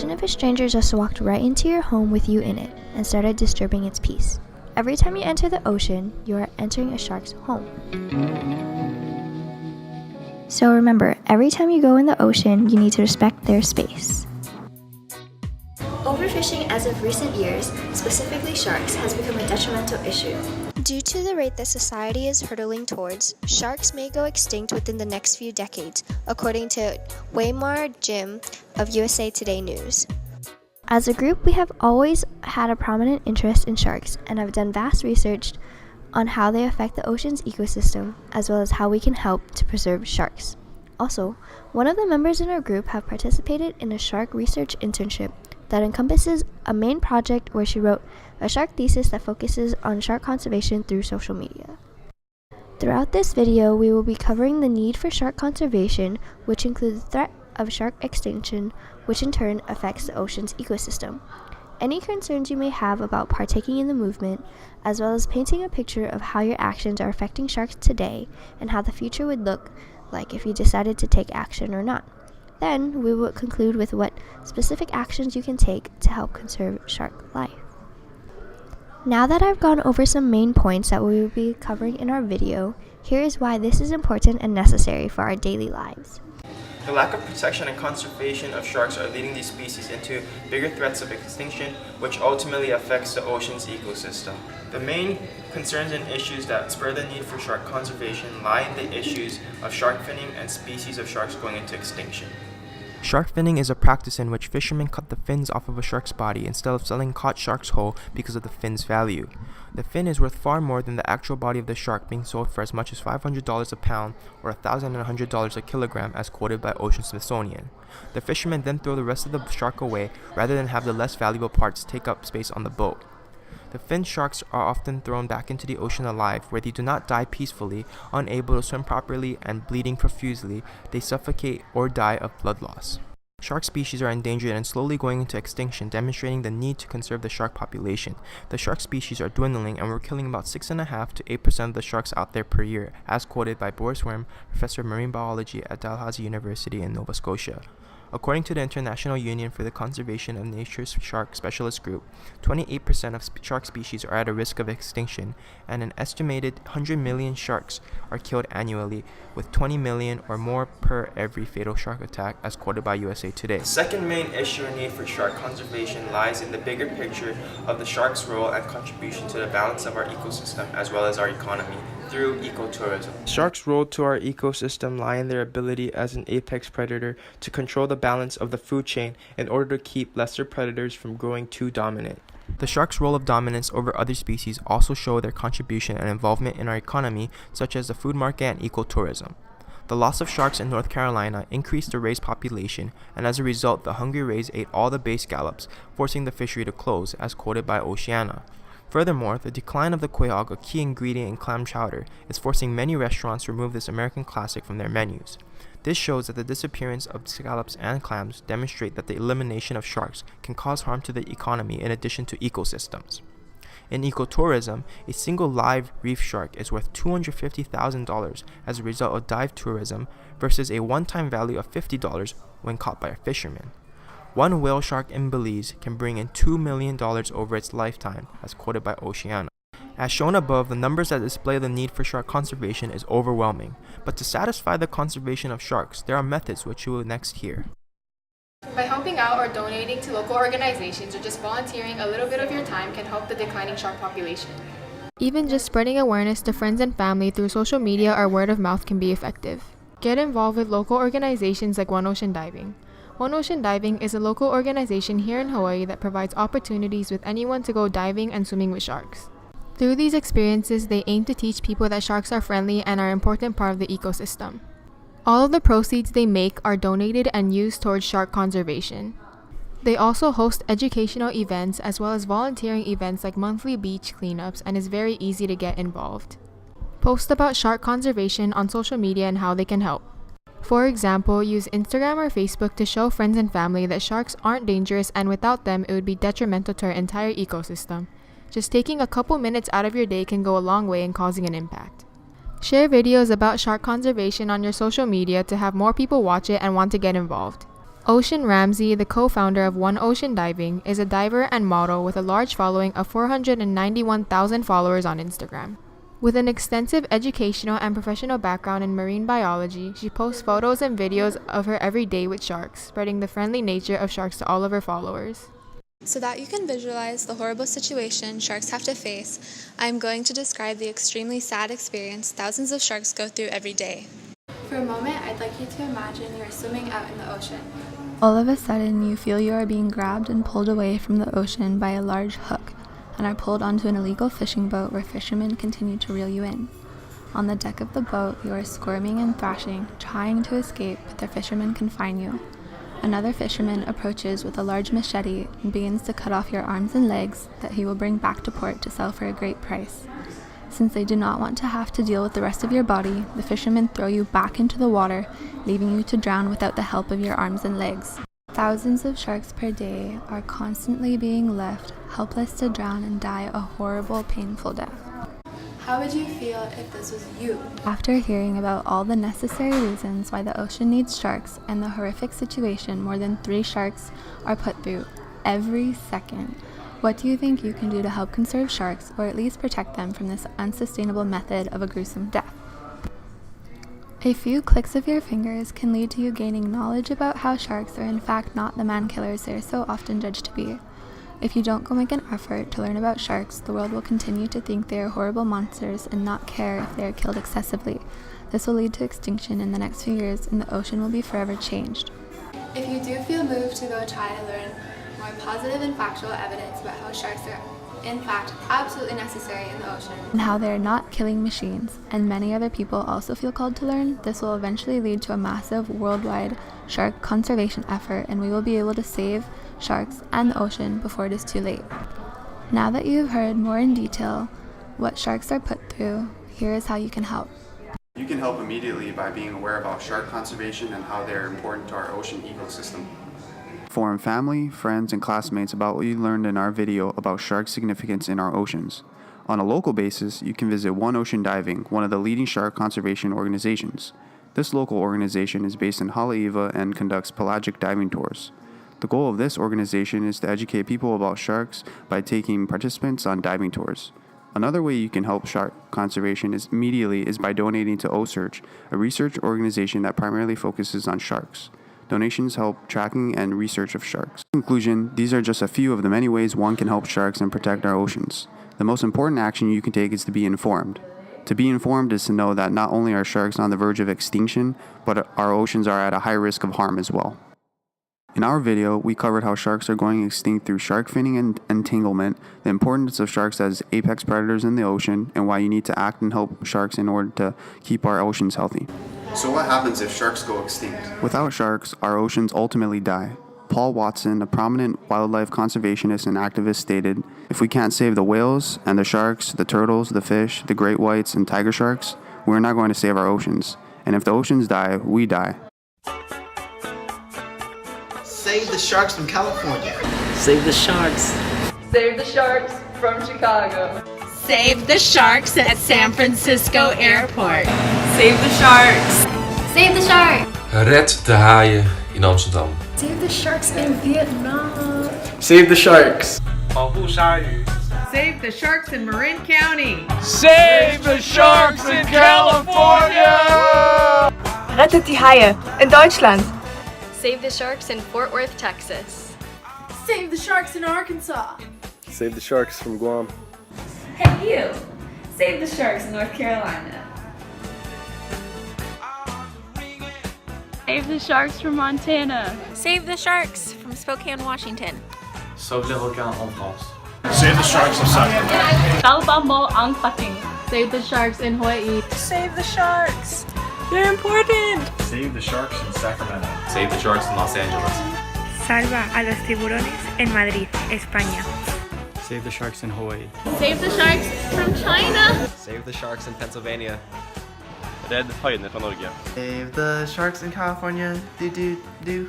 Imagine if a stranger just walked right into your home with you in it and started disturbing its peace. Every time you enter the ocean, you are entering a shark's home. So remember, every time you go in the ocean, you need to respect their space. Overfishing as of recent years, specifically sharks, has become a detrimental issue. Due to the rate that society is hurtling towards, sharks may go extinct within the next few decades, according to Waymar Jim of USA Today News. As a group, we have always had a prominent interest in sharks and have done vast research on how they affect the ocean's ecosystem, as well as how we can help to preserve sharks. Also, one of the members in our group have participated in a shark research internship that encompasses a main project where she wrote a shark thesis that focuses on shark conservation through social media. Throughout this video, we will be covering the need for shark conservation, which includes the threat of shark extinction, which in turn affects the ocean's ecosystem. Any concerns you may have about partaking in the movement, as well as painting a picture of how your actions are affecting sharks today and how the future would look like if you decided to take action or not. Then we will conclude with what specific actions you can take to help conserve shark life. Now that I've gone over some main points that we will be covering in our video, here is why this is important and necessary for our daily lives. The lack of protection and conservation of sharks are leading these species into bigger threats of extinction, which ultimately affects the ocean's ecosystem. The main concerns and issues that spur the need for shark conservation lie in the issues of shark finning and species of sharks going into extinction. Shark finning is a practice in which fishermen cut the fins off of a shark's body instead of selling caught sharks whole because of the fin's value. The fin is worth far more than the actual body of the shark, being sold for as much as $500 a pound or $1,100 a kilogram, as quoted by Ocean Smithsonian. The fishermen then throw the rest of the shark away rather than have the less valuable parts take up space on the boat. The fin sharks are often thrown back into the ocean alive, where they do not die peacefully. Unable to swim properly and bleeding profusely, they suffocate or die of blood loss. Shark species are endangered and slowly going into extinction, demonstrating the need to conserve the shark population. The shark species are dwindling, and we're killing about 6.5% to 8% of the sharks out there per year, as quoted by Boris Worm, professor of marine biology at Dalhousie University in Nova Scotia. According to the International Union for the Conservation of Nature's Shark Specialist Group, 28% of shark species are at a risk of extinction, and an estimated 100 million sharks are killed annually, with 20 million or more per every fatal shark attack, as quoted by USA Today. The second main issue and need for shark conservation lies in the bigger picture of the shark's role and contribution to the balance of our ecosystem as well as our economy through ecotourism. Sharks' role to our ecosystem lie in their ability as an apex predator to control the balance of the food chain in order to keep lesser predators from growing too dominant. The shark's role of dominance over other species also show their contribution and involvement in our economy, such as the food market and ecotourism. The loss of sharks in North Carolina increased the ray's population, and as a result, the hungry rays ate all the bay scallops, forcing the fishery to close, as quoted by Oceana. Furthermore, the decline of the quail, a key ingredient in clam chowder, is forcing many restaurants to remove this American classic from their menus. This shows that the disappearance of scallops and clams demonstrate that the elimination of sharks can cause harm to the economy in addition to ecosystems. In ecotourism, a single live reef shark is worth $250,000 as a result of dive tourism versus a one-time value of $50 when caught by a fisherman. One whale shark in Belize can bring in $2 million over its lifetime, as quoted by Oceana. As shown above, the numbers that display the need for shark conservation is overwhelming, but to satisfy the conservation of sharks, there are methods which you will next hear. By helping out or donating to local organizations or just volunteering a little bit of your time can help the declining shark population. Even just spreading awareness to friends and family through social media or word of mouth can be effective. Get involved with local organizations like One Ocean Diving. One Ocean Diving is a local organization here in Hawaii that provides opportunities with anyone to go diving and swimming with sharks. Through these experiences, they aim to teach people that sharks are friendly and are an important part of the ecosystem. All of the proceeds they make are donated and used towards shark conservation. They also host educational events as well as volunteering events like monthly beach cleanups, and is very easy to get involved. Post about shark conservation on social media and how they can help. For example, use Instagram or Facebook to show friends and family that sharks aren't dangerous, and without them it would be detrimental to our entire ecosystem. Just taking a couple minutes out of your day can go a long way in causing an impact. Share videos about shark conservation on your social media to have more people watch it and want to get involved. Ocean Ramsey, the co-founder of One Ocean Diving, is a diver and model with a large following of 491,000 followers on Instagram. With an extensive educational and professional background in marine biology, she posts photos and videos of her every day with sharks, spreading the friendly nature of sharks to all of her followers. So that you can visualize the horrible situation sharks have to face, I am going to describe the extremely sad experience thousands of sharks go through every day. For a moment, I'd like you to imagine you are swimming out in the ocean. All of a sudden, you feel you are being grabbed and pulled away from the ocean by a large hook, and are pulled onto an illegal fishing boat where fishermen continue to reel you in. On the deck of the boat, you are squirming and thrashing, trying to escape, but the fishermen confine you. Another fisherman approaches with a large machete and begins to cut off your arms and legs that he will bring back to port to sell for a great price. Since they do not want to have to deal with the rest of your body, the fishermen throw you back into the water, leaving you to drown without the help of your arms and legs. Thousands of sharks per day are constantly being left helpless to drown and die a horrible, painful death. How would you feel if this was you? After hearing about all the necessary reasons why the ocean needs sharks and the horrific situation more than 3 sharks are put through every second, what do you think you can do to help conserve sharks, or at least protect them from this unsustainable method of a gruesome death? A few clicks of your fingers can lead to you gaining knowledge about how sharks are in fact not the man-killers they are so often judged to be. If you don't go make an effort to learn about sharks, the world will continue to think they are horrible monsters and not care if they are killed excessively. This will lead to extinction in the next few years, and the ocean will be forever changed. If you do feel moved to go try to learn more positive and factual evidence about how sharks are in fact absolutely necessary in the ocean, And how they are not killing machines, and many other people also feel called to learn, this will eventually lead to a massive worldwide shark conservation effort, and we will be able to save sharks and the ocean before it is too late. Now that you have heard more in detail what sharks are put through, here is how you can help. You can help immediately by being aware about shark conservation and how they are important to our ocean ecosystem. Inform family, friends, and classmates about what you learned in our video about shark significance in our oceans. On a local basis, you can visit One Ocean Diving, one of the leading shark conservation organizations. This local organization is based in Haleiwa and conducts pelagic diving tours. The goal of this organization is to educate people about sharks by taking participants on diving tours. Another way you can help shark conservation is by donating to Ocearch, a research organization that primarily focuses on sharks. Donations help tracking and research of sharks. In conclusion, these are just a few of the many ways one can help sharks and protect our oceans. The most important action you can take is to be informed. To be informed is to know that not only are sharks on the verge of extinction, but our oceans are at a high risk of harm as well. In our video, we covered how sharks are going extinct through shark finning and entanglement, the importance of sharks as apex predators in the ocean, and why you need to act and help sharks in order to keep our oceans healthy. So what happens if sharks go extinct? Without sharks, our oceans ultimately die. Paul Watson, a prominent wildlife conservationist and activist, stated, "If we can't save the whales and the sharks, the turtles, the fish, the great whites, and tiger sharks, we're not going to save our oceans. And if the oceans die, we die." Save the sharks from California. Save the sharks. Save the sharks from Chicago. Save the sharks at San Francisco Airport. Save the sharks. Save the shark! Red de haaien in Amsterdam. Save the sharks in Vietnam! Save the sharks. 保护鲨鱼. Save the sharks in Marin County. Save the sharks in California! Rettet die Haie in Deutschland. Save the sharks in Fort Worth, Texas. Save the sharks in Arkansas. Save the sharks from Guam. Hey you! Save the sharks in North Carolina. Save the sharks from Montana. Save the sharks from Spokane, Washington. Sauve les requins en France. Save the sharks of Sacramento. Salva mo ang pating. Save the sharks in Hawaii. Save the sharks. They're important. Save the sharks in Sacramento. Save the sharks in Los Angeles. Salva a los tiburones en Madrid, España. Save the sharks in Hawaii. Save the sharks from China. Save the sharks in Pennsylvania. Rädd hajorna från Norge. Save the sharks in California. Do.